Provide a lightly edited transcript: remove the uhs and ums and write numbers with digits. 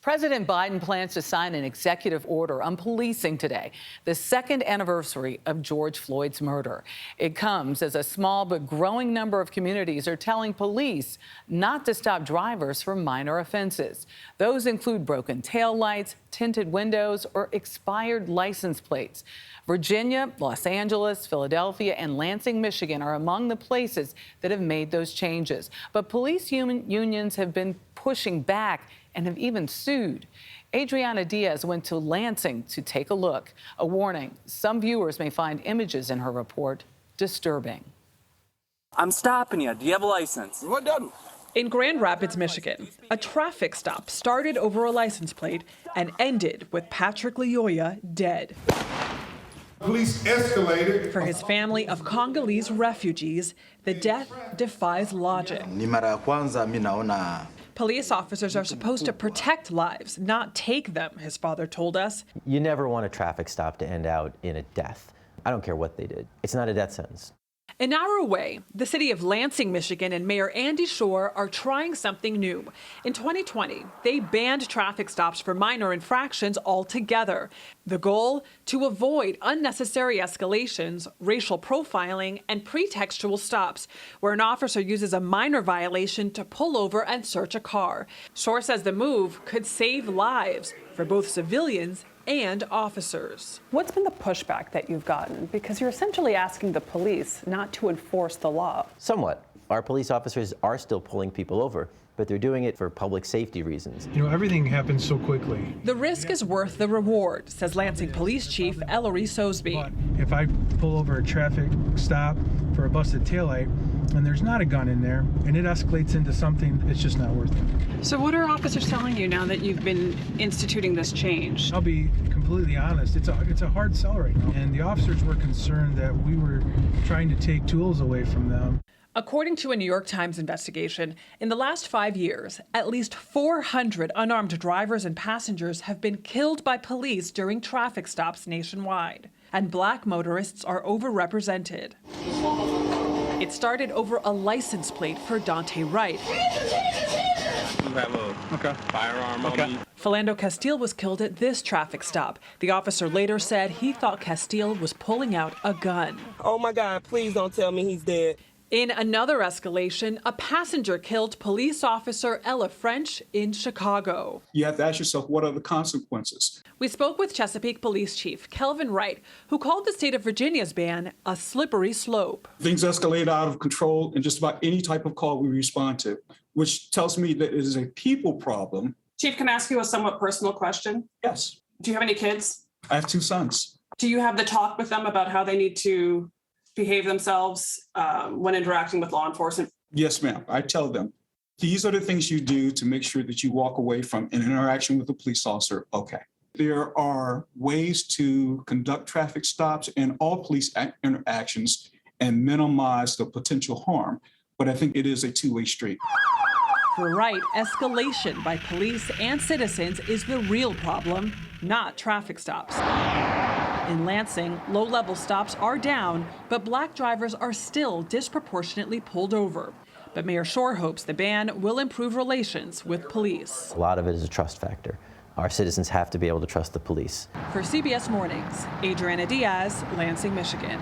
President Biden plans to sign an executive order on policing today, the second anniversary of George Floyd's murder. It comes as a small but growing number of communities are telling police not to stop drivers for minor offenses. Those include broken taillights, tinted windows, or expired license plates. Virginia, Los Angeles, Philadelphia, and Lansing, Michigan are among the places that have made those changes. But police unions have been pushing back and have even sued. Adriana Diaz went to Lansing to take a look. A warning, some viewers may find images in her report disturbing. I'm stopping you. Do you have a license? What done? In Grand Rapids, Michigan, a traffic stop started over a license plate and ended with Patrick Lyoya dead. Police escalated. For his family of Congolese refugees, the death defies logic. Police officers are supposed to protect lives, not take them, his father told us. You never want a traffic stop to end out in a death. I don't care what they did. It's not a death sentence. An hour away, the city of Lansing, Michigan, and Mayor Andy Shore are trying something new. In 2020, they banned traffic stops for minor infractions altogether. The goal? To avoid unnecessary escalations, racial profiling, and pretextual stops, where an officer uses a minor violation to pull over and search a car. Shore says the move could save lives for both civilians and officers. What's been the pushback that you've gotten? Because you're essentially asking the police not to enforce the law. Somewhat. Our police officers are still pulling people over, but they're doing it for public safety reasons. You know, everything happens so quickly. The risk is worth the reward, says Lansing Police Chief Ellery Sosby. But if I pull over a traffic stop for a busted taillight and there's not a gun in there and it escalates into something, it's just not worth it. So what are officers telling you now that you've been instituting this change? I'll be completely honest, it's a hard sell right now. And the officers were concerned that we were trying to take tools away from them. According to a New York Times investigation, in the last 5 years, at least 400 unarmed drivers and passengers have been killed by police during traffic stops nationwide. And black motorists are overrepresented. It started over a license plate for Dante Wright. You have a firearm on me. Philando Castile was killed at this traffic stop. The officer later said he thought Castile was pulling out a gun. Oh my God, please don't tell me he's dead. In another escalation, a passenger killed police officer Ella French in Chicago. You have to ask yourself, what are the consequences? We spoke with Chesapeake Police Chief Kelvin Wright, who called the state of Virginia's ban a slippery slope. Things escalate out of control in just about any type of call we respond to, which tells me that it is a people problem. Chief, can I ask you a somewhat personal question? Yes. Do you have any kids? I have 2 sons. Do you have the talk with them about how they need to behave themselves when interacting with law enforcement? Yes, ma'am. I tell them, these are the things you do to make sure that you walk away from an interaction with a police officer. Okay. There are ways to conduct traffic stops and all police interactions and minimize the potential harm. But I think it is a two-way street. For Wright, escalation by police and citizens is the real problem, not traffic stops. In Lansing, low-level stops are down, but black drivers are still disproportionately pulled over. But Mayor Shore hopes the ban will improve relations with police. A lot of it is a trust factor. Our citizens have to be able to trust the police. For CBS Mornings, Adriana Diaz, Lansing, Michigan.